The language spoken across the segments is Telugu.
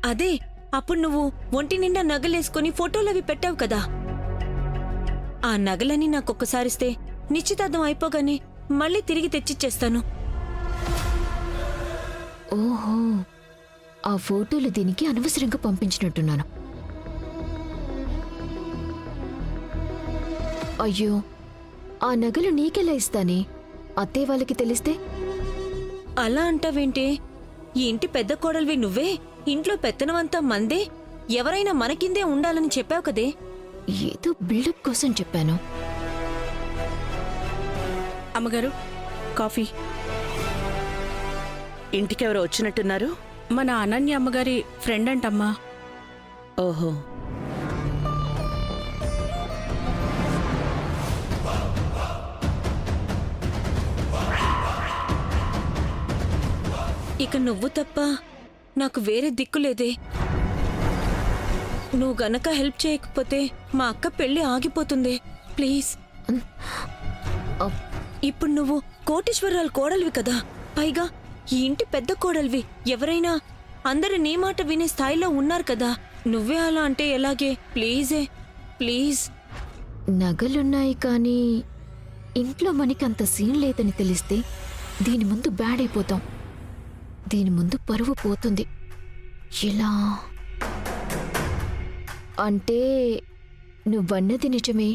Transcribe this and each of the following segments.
అదే అప్పుడు నువ్వు ఒంటి నిండా నగలేసుకుని ఫోటోలవి పెట్టావు కదా, ఆ నగలని నాకొక్కసారిస్తే నిశ్చితార్థం అయిపోగానే మళ్ళీ తిరిగి తెచ్చిచ్చేస్తాను. ఓహో, ఆ ఫోటోలు దీనికి అనవసరంగా పంపించినట్టున్నాను. అయ్యో, ఆ నగలు నీకెలా ఇస్తానే? అత్తే వాళ్ళకి తెలిస్తే? అలా అంటావేంటే? ఈ ఇంటి పెద్ద కోడలివి నువ్వే, ఇంట్లో పెత్తనమంతా మందే, ఎవరైనా మనకిందే ఉండాలని చెప్పావు కదే. ఏదో బిల్డప్ కోసం చెప్పాను. అమ్మగారు, కాఫీ. ఇంటికెవరో వచ్చినట్టున్నారు? మన అనన్య అమ్మగారి ఫ్రెండ్ అంటమ్మా. ఓహో. ఇక నువ్వు తప్ప నాకు వేరే దిక్కులేదే. నువ్వు గనక హెల్ప్ చేయకపోతే మా అక్క పెళ్లి ఆగిపోతుంది. ప్లీజ్. ఇప్పుడు నువ్వు కోటీశ్వరరాలు కోడలివి కదా, పైగా ఈ ఇంటి పెద్ద కోడలివి. ఎవరైనా అందరూ నీ మాట వినే స్థాయిలో ఉన్నారు కదా, నువ్వే అలా అంటే ఎలాగే? ప్లీజే, ప్లీజ్. నగలున్నాయి కానీ ఇంట్లో మనకంత సీన్ లేదని తెలిస్తే దీని ముందు బ్యాడ్ అయిపోతాం. దీని ముందు పరువు పోతుంది. ఎలా అంటే నువ్వన్నది నిజమే,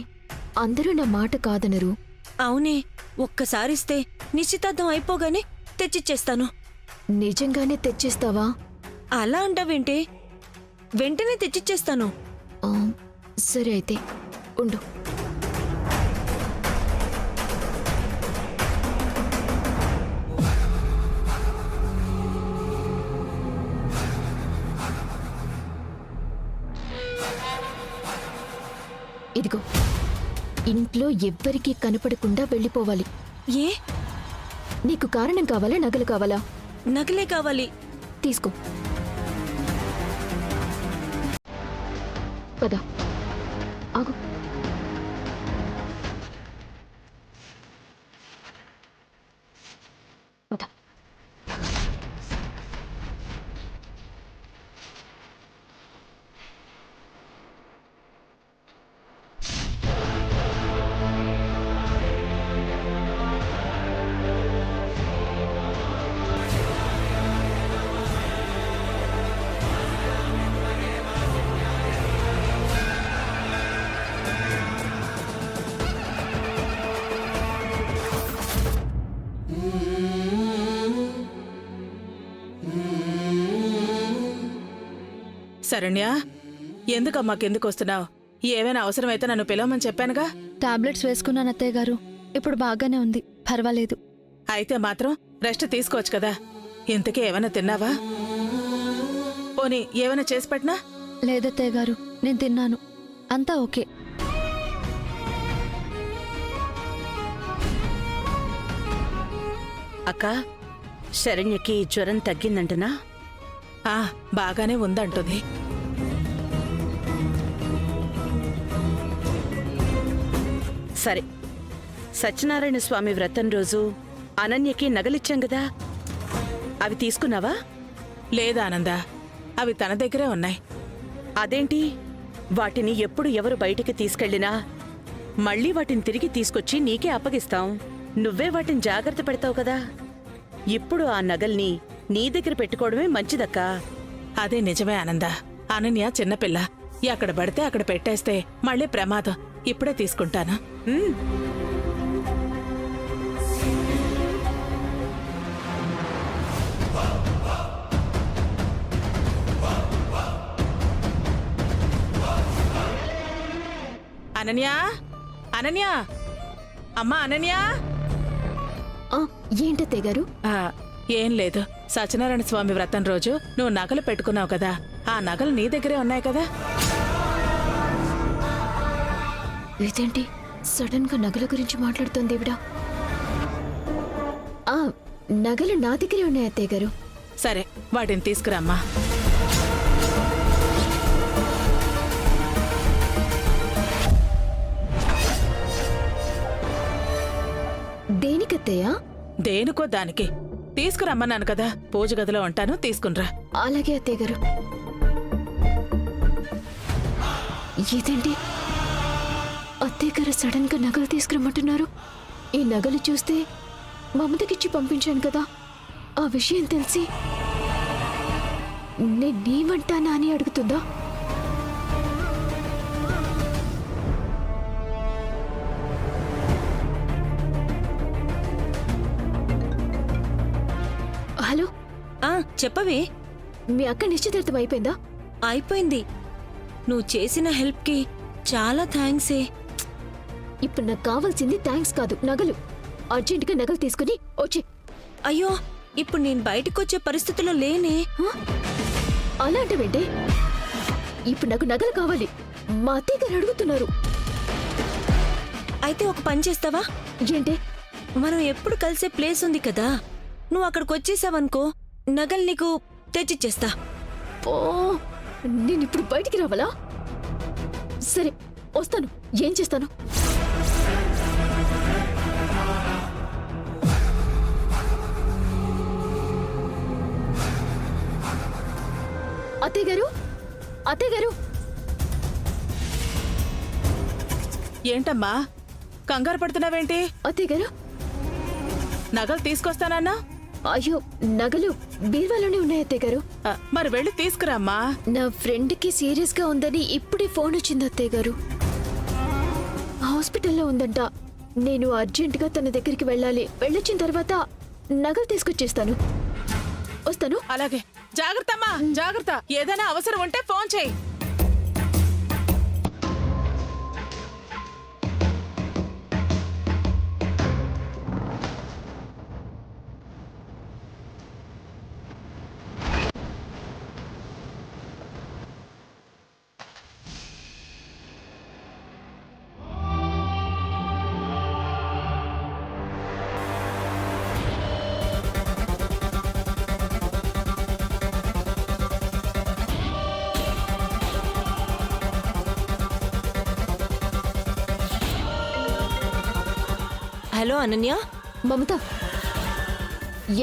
అందరూ నా మాట కాదనరు. అవునే, ఒక్కసారిస్తే నిశ్చితార్థం అయిపోగానే తెచ్చిచ్చేస్తాను. నిజంగానే తెచ్చిస్తావా? అలా అంటావేంటే? వెంటనే తెచ్చిచ్చేస్తాను. ఆ, సరే అయితే ఉండు. ఇదిగో, ఇంట్లో ఎవ్వరికీ కనపడకుండా వెళ్ళిపోవాలి. ఏ? నీకు కారణం కావాలా, నగలు కావాలా? నగలే కావాలి. తీసుకో. పద. ఆగు. పద. శరణ్య, ఎందుకమ్మాకెందుకు వస్తున్నావు? ఏమైనా అవసరమైతే నన్ను పిలవమని చెప్పానుగా. టాబ్లెట్స్ వేసుకున్నాను అత్తయ్య గారు, ఇప్పుడు బాగానే ఉంది, పర్వాలేదు. అయితే మాత్రం రెస్ట్ తీసుకోవచ్చు కదా. ఇంతకీ ఏమైనా తిన్నావా? పోనీ ఏమైనా చేసి పెట్టినా? లేదత్తయ్య గారు, నేను తిన్నాను, అంతా ఓకే. అక్క, శరణ్యకి జ్వరం తగ్గిందంటనా? బాగానే ఉందంటుంది. సరే, సత్యనారాయణ స్వామి వ్రతం రోజు అనన్యకి నగలిచ్చాం కదా, అవి తీసుకున్నావా? లేదానందా, అవి తన దగ్గరే ఉన్నాయి. అదేంటి? వాటిని ఎప్పుడు ఎవరు బయటికి తీసుకెళ్లినా మళ్ళీ వాటిని తిరిగి తీసుకొచ్చి నీకే అప్పగిస్తాం. నువ్వే వాటిని జాగ్రత్త పెడతావు కదా. ఇప్పుడు ఆ నగల్ని నీ దగ్గర పెట్టుకోవడమే మంచిదక్కా. అదే నిజమే ఆనందా. అనన్య చిన్నపిల్ల, ఎక్కడ పడితే అక్కడ పెట్టేస్తే మళ్ళీ ప్రమాదం. ఇప్పుడే తీసుకుంటాను. అనన్య, అనన్య, అమ్మా అనన్య. ఏంటత్తయ్య గారు? ఏం లేదు, సత్యనారాయణ స్వామి వ్రతం రోజు నువ్వు నగలు పెట్టుకున్నావు కదా, ఆ నగలు నీ దగ్గరే ఉన్నాయి కదా. ఇదేంటి సడన్ గా నగల గురించి మాట్లాడుతోంది ఈవిడ? నగలు నా దగ్గరే ఉన్నాయి అత్తయ్య గారు. సరే, వాటిని తీసుకురామ్మా. దేనికత్తయ్యా? దేనికో దానికి. తీసుకురమ్మన్నాను కదా, పూజ గదిలో ఉంటాను, తీసుకునిరా. అలాగే అత్తయ్య గారు. ఇదేంటి అత్తయ్య గారు సడన్ గా నగలు తీసుకురమ్మంటున్నారు? ఈ నగలు చూస్తే మమతకిచ్చి పంపించాను కదా, ఆ విషయం తెలిసి నేనేమంటానా అని అడుగుతుందా? హలో, ఆ చెప్పవే. మీ అక్క నిశ్చితార్థం అయిపోయిందా? అయిపోయింది. నువ్వు చేసిన హెల్ప్కి చాలా థ్యాంక్సే. ఇప్పుడు నాకు కావాల్సింది థ్యాంక్స్ కాదు, నగలు. అర్జెంటుగా నగలు తీసుకుని వచ్చే. అయ్యో, ఇప్పుడు నేను బయటకొచ్చే పరిస్థితిలో లేనే. అలా అంటావేంటి? ఇప్పుడు నాకు నగలు కావాలి, మా అత్తయ్య గారు అడుగుతున్నారు. అయితే ఒక పని చేస్తావా? ఏంటి? మనం ఎప్పుడు కలిసే ప్లేస్ ఉంది కదా, నువ్వు అక్కడికి వచ్చేసావనుకో, నగలు నీకు తెచ్చిచ్చేస్తా. ఓ, నేను ఇప్పుడు బయటికి రావాలా? సరే వస్తాను. ఏం చేస్తాను? అత్తయ్య గారు, అత్తయ్య గారు. ఏంటమ్మా కంగారు పడుతున్నావేంటి? అత్తయ్య గారు, నగలు తీసుకొస్తానన్నా? అయ్యో, నగలు బీర్వాలోనే ఉన్నాయి అత్తయ్య గారు. మరి వెళ్ళి తీసుకురామ్మా. నా ఫ్రెండ్కి సీరియస్ గా ఉందని ఇప్పుడే ఫోన్ వచ్చింది అత్తయ్య గారు. హాస్పిటల్లో ఉందంట. నేను అర్జెంటుగా తన దగ్గరికి వెళ్ళాలి. వెళ్ళొచ్చిన తర్వాత నగలు తీసుకొచ్చేస్తాను. వస్తాను. అలాగే. జాగ్రత్త అమ్మా, జాగ్రత్త. ఏదైనా అవసరం ఉంటే ఫోన్ చేయి. హలో అనన్య. మమత,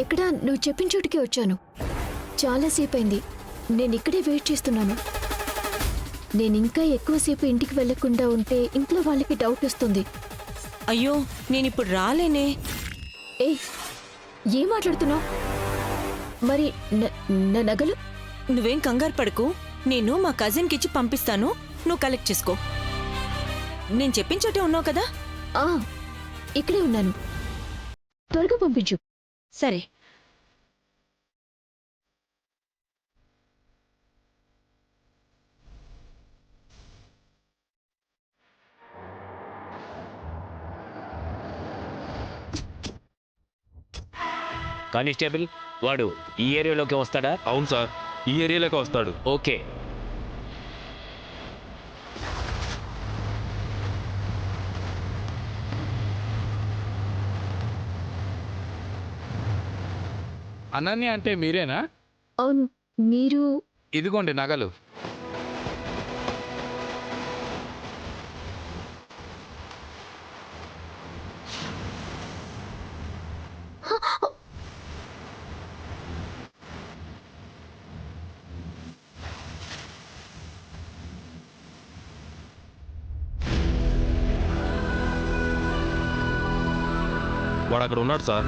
ఎక్కడా? నువ్వు చెప్పిన చోటుకే వచ్చాను. చాలాసేపు అయింది. నేను ఇక్కడే వెయిట్ చేస్తున్నాను. నేను ఇంకా ఎక్కువసేపు ఇంటికి వెళ్లకుండా ఉంటే ఇంట్లో వాళ్ళకి డౌట్ వస్తుంది. అయ్యో, నేనిప్పుడు రాలేనే. ఏయ్, ఏం మాట్లాడుతున్నావు? మరి నా నగలు? నువ్వేం కంగారు పడకు, నేను మా కజిన్కి ఇచ్చి పంపిస్తాను, నువ్వు కలెక్ట్ చేసుకో. నేను చెప్పిన చోటే ఉన్నావు కదా? ఆ, ఇక్కడే ఉన్నాను. త్వరగా పంపించు. సరే. కానిస్టేబుల్, వాడు ఈ ఏరియాలోకి వస్తాడా? అవును సార్, ఈ ఏరియాలోకి వస్తాడు. ఓకే. అనన్య అంటే మీరేనా? అవును. మీరు? ఇదిగోండి నగలు. వాడు అక్కడ ఉన్నాడు సార్.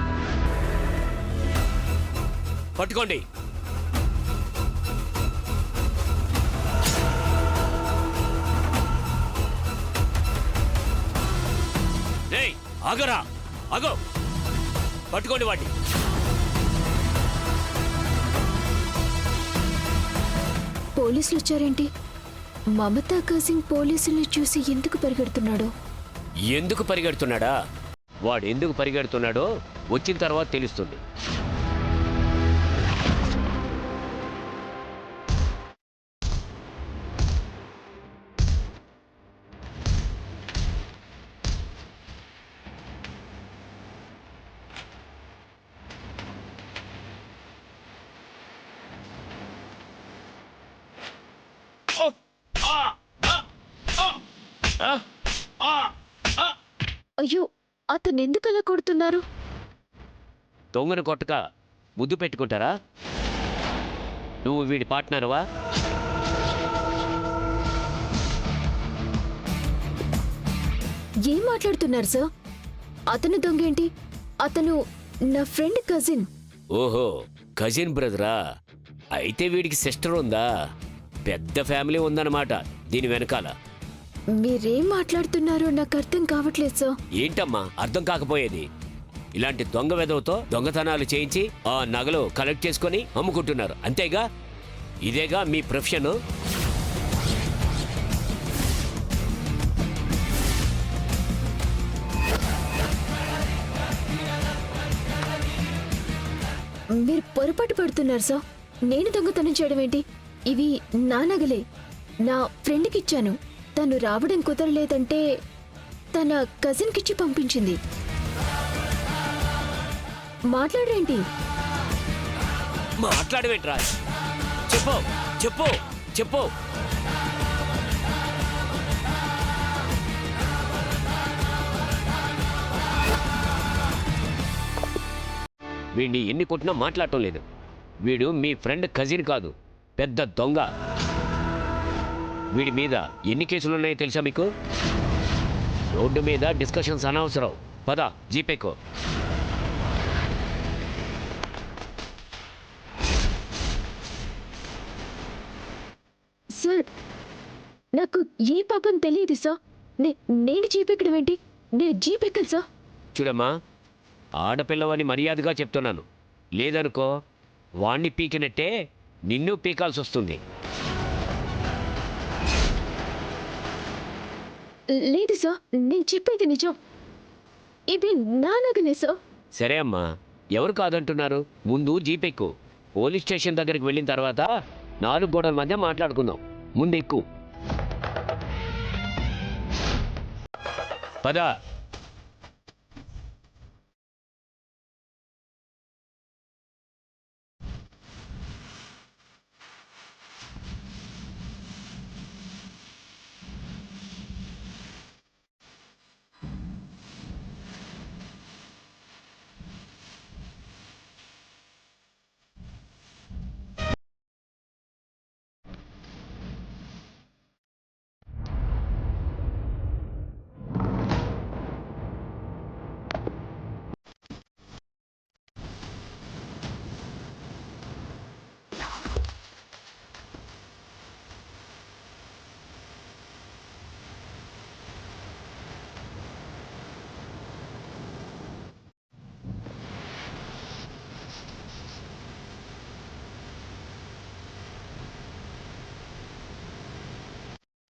పట్టుకోండి. రేయ్, ఆగరా, ఆగో. పట్టుకోండి వాడిని. పోలీసులు వచ్చారేంటి? మమతా కజిన్ పోలీసుల్ని చూసి ఎందుకు పరిగెడుతున్నాడు? ఎందుకు పరిగెడుతున్నాడా? వాడు ఎందుకు పరిగెడుతున్నాడో వచ్చిన తర్వాత తెలుస్తుంది. అయ్యో, అతను ఎందుకు అలా కొడుతున్నారు? దొంగను కొట్టక ముద్దు పెట్టుకుంటారా? నువ్వు వీడి పార్ట్నర్వా? ఏం మాట్లాడుతున్నారు సార్? అతను దొంగేంటి? అతను నా ఫ్రెండ్ కజిన్. ఓహో, కజిన్ బ్రదరా? అయితే వీడికి సిస్టర్ ఉందా? పెద్ద ఫ్యామిలీ ఉందన్నమాట దీని వెనకాల. మీరేం మాట్లాడుతున్నారో నాకు అర్థం కావట్లేదు సార్. ఏంటమ్మా అర్థం కాకపోయేది? ఇలాంటి దొంగ వెధవతో దొంగతనాలు చేయించి ఆ నగలు కలెక్ట్ చేసుకొని అమ్ముకుంటున్నారు, అంతేగా? ఇదేగా మీ ప్రొఫెషన్? మీరు పొరపాటు పడుతున్నారు సార్. నేను దొంగతనం చేయడం ఏంటి? ఇవి నా నగలే. నా ఫ్రెండ్కి ఇచ్చాను. తను రావడం కుదరలేదంటే తన కజిన్కిచ్చి పంపించింది. మాట్లాడరేంటి? మాట్లాడవేంట్రా? చెప్పు చెప్పు చెప్పు. వీడిని ఎన్ని కొట్టినా మాట్లాడటం లేదు. వీడు మీ ఫ్రెండ్ కజిన్ కాదు, పెద్ద దొంగ. వీడి మీద ఎన్ని కేసులున్నాయో తెలుసా మీకు? రోడ్డు మీద డిస్కషన్స్ అనవసరం. పద జీపేకో. సార్, నాకు ఏ పాపం తెలియదు సార్. నేను జీపెక్కడం ఏంటి? నేను జీపెక్కను సార్. చూడమ్మా, ఆడపిల్లవని మర్యాదగా చెప్తున్నాను. లేదనుకో వాణ్ణి పీకినట్టే నిన్ను పీకాల్సి వస్తుంది. లేదు సార్, నేను చెప్పేది నిజం. ఇవి నా నగలే సార్. సరే అమ్మా, ఎవరు కాదంటున్నారు? ముందు జీపెక్కు. పోలీస్ స్టేషన్ దగ్గరికి వెళ్ళిన తర్వాత 4 గోడల మధ్య మాట్లాడుకుందాం. ముందు ఎక్కు. పద.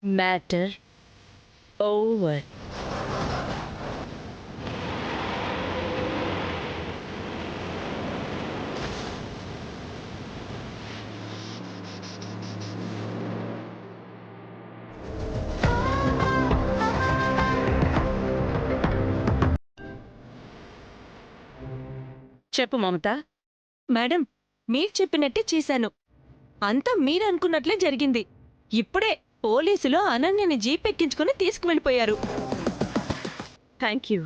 Matter over. చెప్పు మమత. మేడం, మీరు చెప్పినట్టే చేశాను. అంతా మీరు అనుకున్నట్లే జరిగింది. ఇప్పుడే పోలీసులు అనన్యని జీప్ ఎక్కించుకుని తీసుకువెళ్ళిపోయారు. Thank you.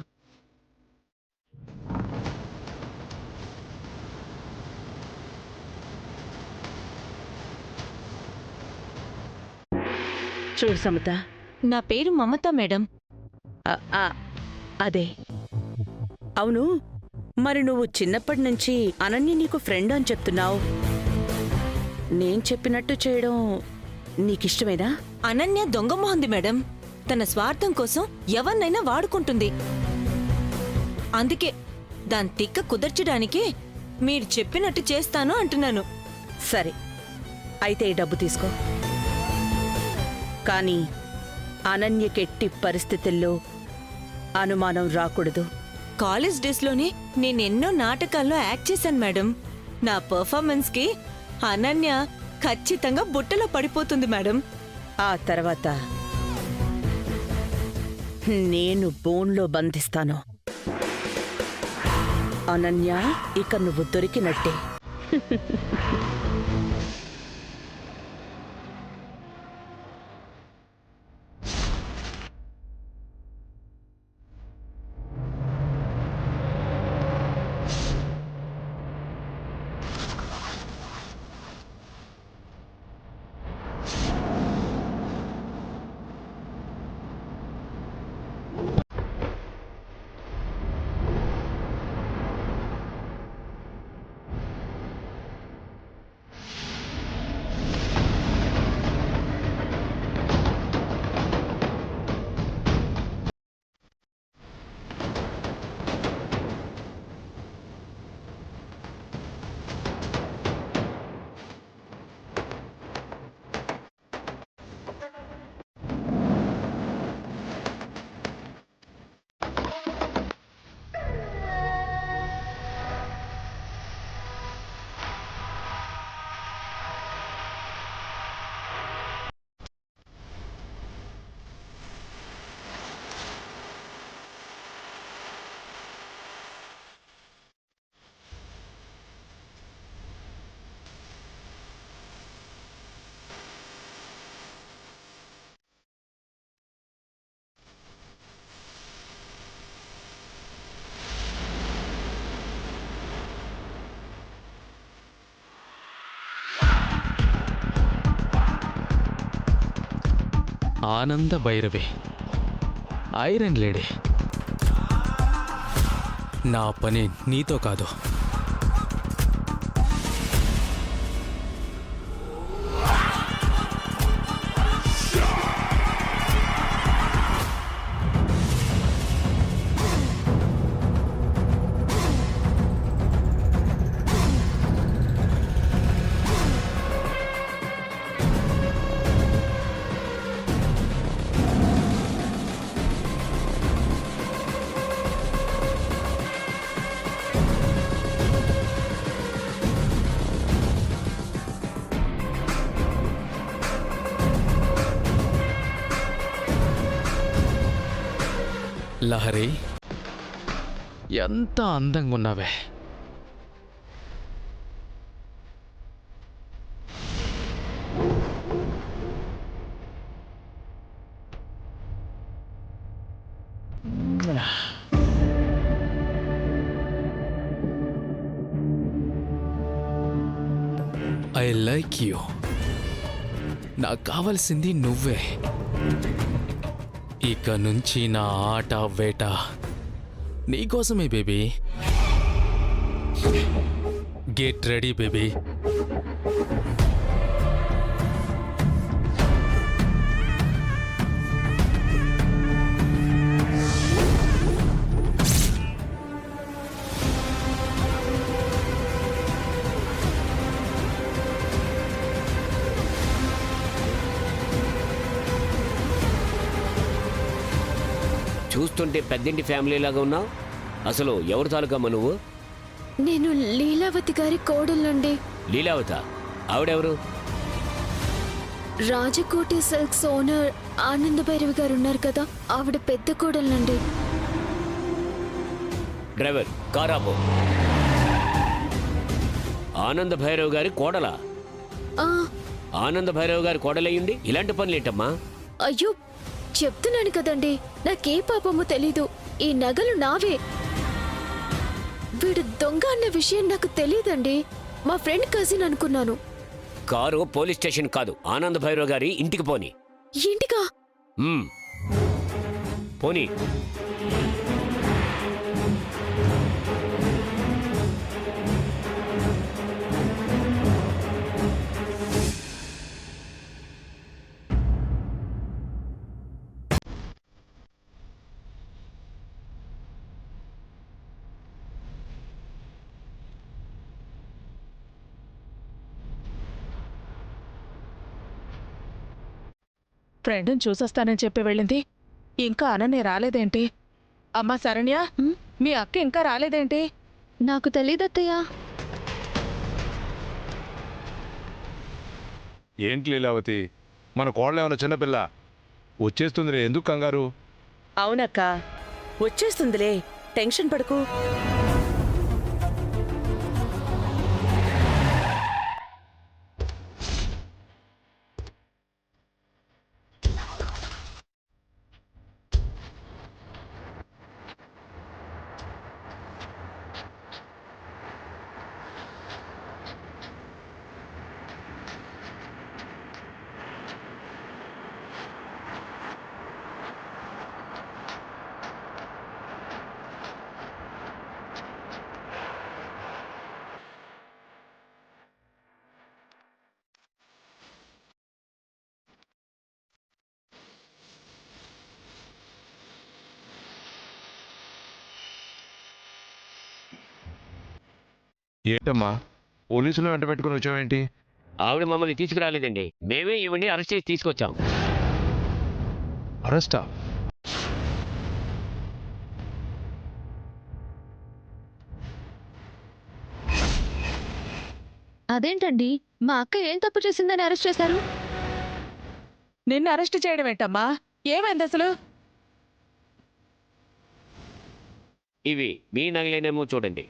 చూడు సమత, నా పేరు మమత మేడం. అదే. అవును, మరి నువ్వు చిన్నప్పటి నుంచి అనన్య నీకు ఫ్రెండ్ అని చెప్తున్నావు. నేను చెప్పినట్టు చేయడం నీకిష్టమేనా? అనన్య దొంగ మొహంది మేడం. తన స్వార్థం కోసం ఎవరినైనా వాడుకుంటుంది. అందుకే దాని తిక్క కుదర్చడానికి మీరు చెప్పినట్టు చేస్తాను అంటున్నాను. సరే, అయితే ఈ డబ్బు తీసుకో. కానీ అనన్యకెట్టి పరిస్థితుల్లో అనుమానం రాకూడదు. కాలేజ్ డేస్లోనే నేనెన్నో నాటకాల్లో యాక్ట్ చేశాను మేడం. నా పర్ఫార్మెన్స్కి అనన్య ఖచ్చితంగా బుట్టలో పడిపోతుంది మేడం. ఆ తర్వాత నేను బోన్లో బంధిస్తాను. అనన్య, ఇక నువ్వు దొరికినట్టే. ఆనంద భైరవి ఐరన్ లేడీ. నా పని నీతో కాదు. లహరి, ఎంత అందంగా ఉన్నావే. I like you. నాకు కావాల్సింది నువ్వే. ఇక నుంచి నా ఆట వేట నీకోసమే బేబీ. Get ready baby. చూస్తుంటే పెద్దింటి ఫ్యామిలీ లాగా ఉన్నావు. అసలు ఎవరు తాలూకమ్మా నువ్వు? నేను లీలావతి గారి కోడలండి. లీలావత? ఆవిడెవరు? రాజకోటి సిల్క్స్ ఓనర్ ఆనంద భైరవి గారు ఉన్నారు కదా, ఆవిడ పెద్ద కోడలండి. డ్రైవర్, కార్ ఆపు. ఆనంద భైరవ్ గారి కోడలా? ఆ, ఆనంద భైరవ్ గారి కోడలయ్యుండి ఇలాంటి పనులేంటమ్మా? అయ్యో చెప్తున్నాను కదండి, నాకే పాపమో తెలీదు. ఈ నగలు నావే. వీడు దొంగ అన్న విషయం నాకు తెలీదండి. మా ఫ్రెండ్ కజిన్ అనుకున్నాను. కారు పోలీస్ స్టేషన్ కాదు, ఆనంద భైరవ్ గారి ఇంటికి పోని. ఇంటికా? మ్మ్. పోనీ. ఫ్రెండ్ని చూసొస్తానని చెప్పి వెళ్ళింది, ఇంకా అనన్య రాలేదేంటి? అమ్మా శరణ్య, మీ అక్క ఇంకా రాలేదేంటి? నాకు తెలీదత్తయ్యా. ఏంటి లీలావతి, మన కోడలు ఏమైనా చిన్నపిల్ల? వచ్చేస్తుంది, ఎందుకు కంగారు? అవునక్క, వచ్చేస్తుందిలే, టెన్షన్ పడకు. ఏంటమ్మా, పోలీసులు వెంట పెట్టుకుని వచ్చావేంటి? ఆవిడ మమ్మల్ని తీసుకురాలేదండి, మేమే ఈవిడ్ని అరెస్ట్ చేసి తీసుకొచ్చాం. అరెస్టా? అదేంటండి, మా అక్క ఏం తప్పు చేసిందని అరెస్ట్ చేశారు? నిన్ను అరెస్ట్ చేయడం ఏంటమ్మా? ఏమైంది అసలు? ఇవి మీ నగలేనేమో చూడండి.